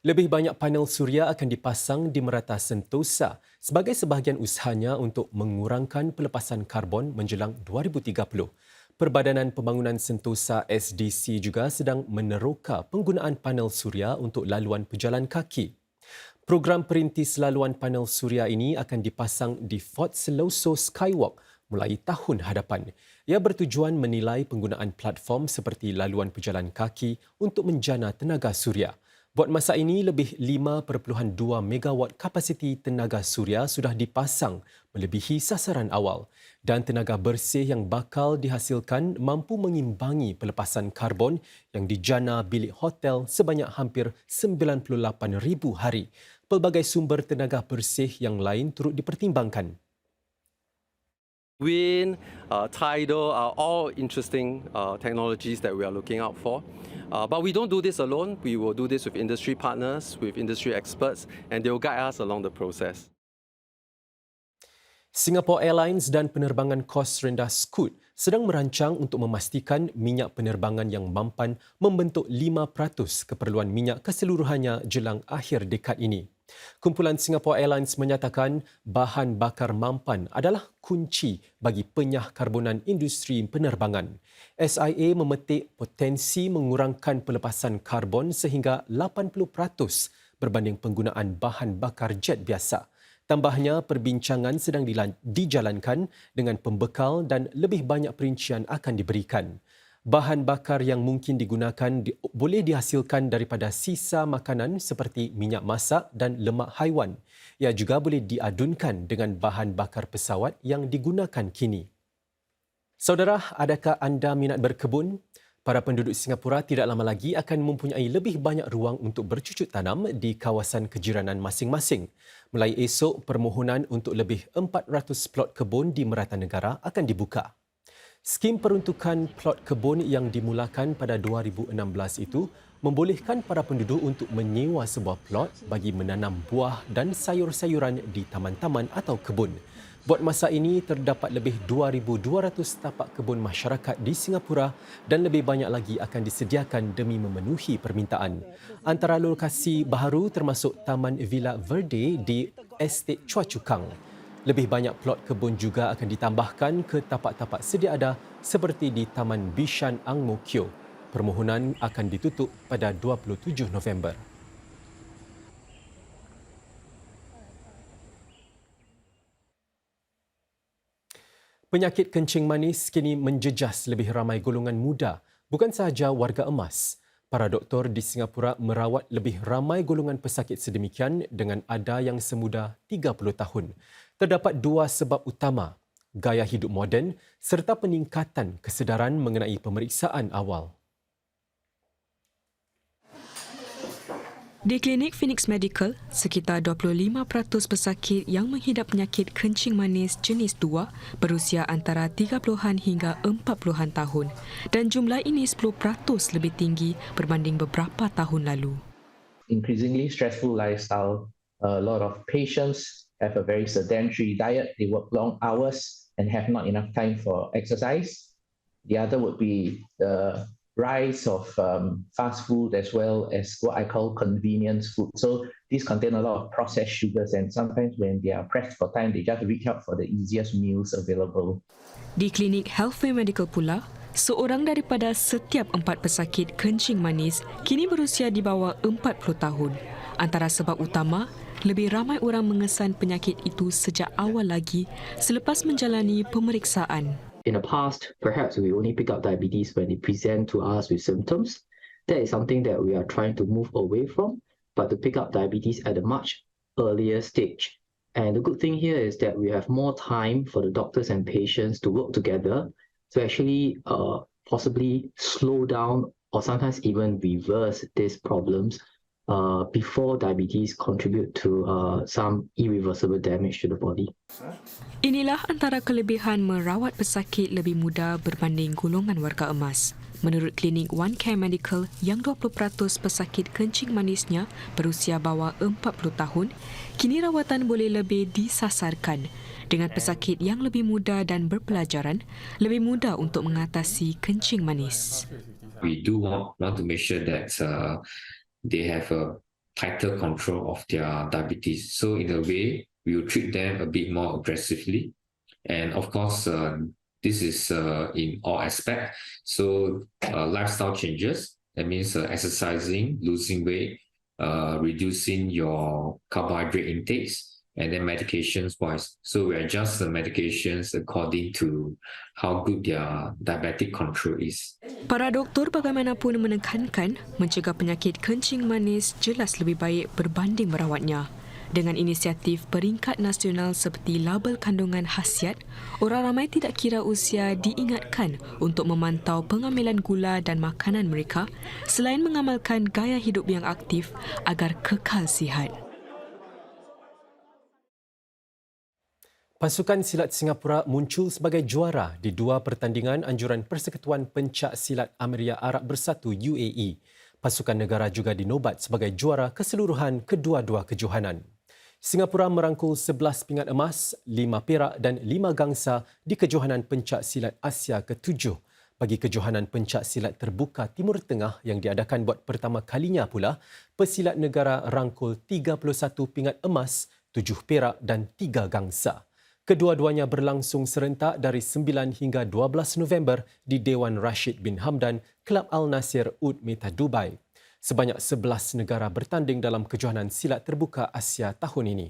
Lebih banyak panel suria akan dipasang di merata Sentosa sebagai sebahagian usahanya untuk mengurangkan pelepasan karbon menjelang 2030. Perbadanan Pembangunan Sentosa SDC juga sedang meneroka penggunaan panel suria untuk laluan pejalan kaki. Program perintis laluan panel suria ini akan dipasang di Fort Siloso Skywalk mulai tahun hadapan. Ia bertujuan menilai penggunaan platform seperti laluan pejalan kaki untuk menjana tenaga suria. Buat masa ini, lebih 5.2 megawatt kapasiti tenaga suria sudah dipasang melebihi sasaran awal dan tenaga bersih yang bakal dihasilkan mampu mengimbangi pelepasan karbon yang dijana bilik hotel sebanyak hampir 98,000 hari. Pelbagai sumber tenaga bersih yang lain turut dipertimbangkan. Wind, tidal are all interesting technologies that we are looking out for. But we don't do this alone. We will do this with industry partners, with industry experts, and they will guide us along the process. Singapore Airlines dan penerbangan kos rendah Scoot sedang merancang untuk memastikan minyak penerbangan yang mampan membentuk 5% keperluan minyak keseluruhannya jelang akhir dekad ini. Kumpulan Singapore Airlines menyatakan bahan bakar mampan adalah kunci bagi penyah karbonan industri penerbangan. SIA memetik potensi mengurangkan pelepasan karbon sehingga 80% berbanding penggunaan bahan bakar jet biasa. Tambahnya, perbincangan sedang dijalankan dengan pembekal dan lebih banyak perincian akan diberikan. Bahan bakar yang mungkin digunakan boleh dihasilkan daripada sisa makanan seperti minyak masak dan lemak haiwan. Ia juga boleh diadunkan dengan bahan bakar pesawat yang digunakan kini. Saudara, adakah anda minat berkebun? Para penduduk Singapura tidak lama lagi akan mempunyai lebih banyak ruang untuk bercucuk tanam di kawasan kejiranan masing-masing. Mulai esok, permohonan untuk lebih 400 plot kebun di merata negara akan dibuka. Skim peruntukan plot kebun yang dimulakan pada 2016 itu membolehkan para penduduk untuk menyewa sebuah plot bagi menanam buah dan sayur-sayuran di taman-taman atau kebun. Buat masa ini, terdapat lebih 2,200 tapak kebun masyarakat di Singapura dan lebih banyak lagi akan disediakan demi memenuhi permintaan. Antara lokasi baharu termasuk Taman Villa Verde di Estate Chua Chu Kang. Lebih banyak plot kebun juga akan ditambahkan ke tapak-tapak sedia ada seperti di Taman Bishan Ang Mo Kio. Permohonan akan ditutup pada 27 November. Penyakit kencing manis kini menjejas lebih ramai golongan muda, bukan sahaja warga emas. Para doktor di Singapura merawat lebih ramai golongan pesakit sedemikian dengan ada yang semuda 30 tahun. Terdapat dua sebab utama, gaya hidup moden serta peningkatan kesedaran mengenai pemeriksaan awal. Di klinik Phoenix Medical, sekitar 25% pesakit yang menghidap penyakit kencing manis jenis 2 berusia antara 30-an hingga 40-an tahun dan jumlah ini 10% lebih tinggi berbanding beberapa tahun lalu. Increasingly stressful lifestyle, a lot of patients have a very sedentary diet, they work long hours and have not enough time for exercise. The other would be the rise of fast food as well as what I call convenience food. So these contain a lot of processed sugars and sometimes when they are pressed for time, they just reach out for the easiest meals available. Di klinik Healthway Medical pula, seorang daripada setiap 4 pesakit kencing manis kini berusia di bawah 40 tahun. Antara sebab utama, lebih ramai orang mengesan penyakit itu sejak awal lagi selepas menjalani pemeriksaan. In the past, perhaps we only pick up diabetes when they present to us with symptoms. That is something that we are trying to move away from, but to pick up diabetes at a much earlier stage. And the good thing here is that we have more time for the doctors and patients to work together to actually possibly slow down or sometimes even reverse these problems before diabetes contribute to some irreversible damage to the body. Inilah antara kelebihan merawat pesakit lebih muda berbanding golongan warga emas. Menurut klinik One Care Medical yang 20% pesakit kencing manisnya berusia bawah 40 tahun, kini rawatan boleh lebih disasarkan. Dengan pesakit yang lebih muda dan berpelajaran, lebih mudah untuk mengatasi kencing manis. We do want to make sure that they have a tighter control of their diabetes. So in a way, we will treat them a bit more aggressively. And of course, this is in all aspects. So lifestyle changes, that means exercising, losing weight, reducing your carbohydrate intakes, and then medications wise. So we adjust the medications according to how good their diabetic control is. Para doktor bagaimanapun menekankan mencegah penyakit kencing manis jelas lebih baik berbanding merawatnya. Dengan inisiatif peringkat nasional seperti label kandungan khasiat, orang ramai tidak kira usia diingatkan untuk memantau pengambilan gula dan makanan mereka selain mengamalkan gaya hidup yang aktif agar kekal sihat. Pasukan silat Singapura muncul sebagai juara di dua pertandingan anjuran Persekutuan Pencak Silat Emiria Arab Bersatu UAE. Pasukan negara juga dinobat sebagai juara keseluruhan kedua-dua kejohanan. Singapura merangkul 11 pingat emas, 5 perak dan 5 gangsa di kejohanan Pencak Silat Asia ke-7. Bagi kejohanan Pencak Silat Terbuka Timur Tengah yang diadakan buat pertama kalinya pula, pesilat negara rangkul 31 pingat emas, 7 perak dan 3 gangsa. Kedua-duanya berlangsung serentak dari 9 hingga 12 November di Dewan Rashid bin Hamdan, Kelab Al Nasir Ud Meta Dubai. Sebanyak 11 negara bertanding dalam kejohanan silat terbuka Asia tahun ini.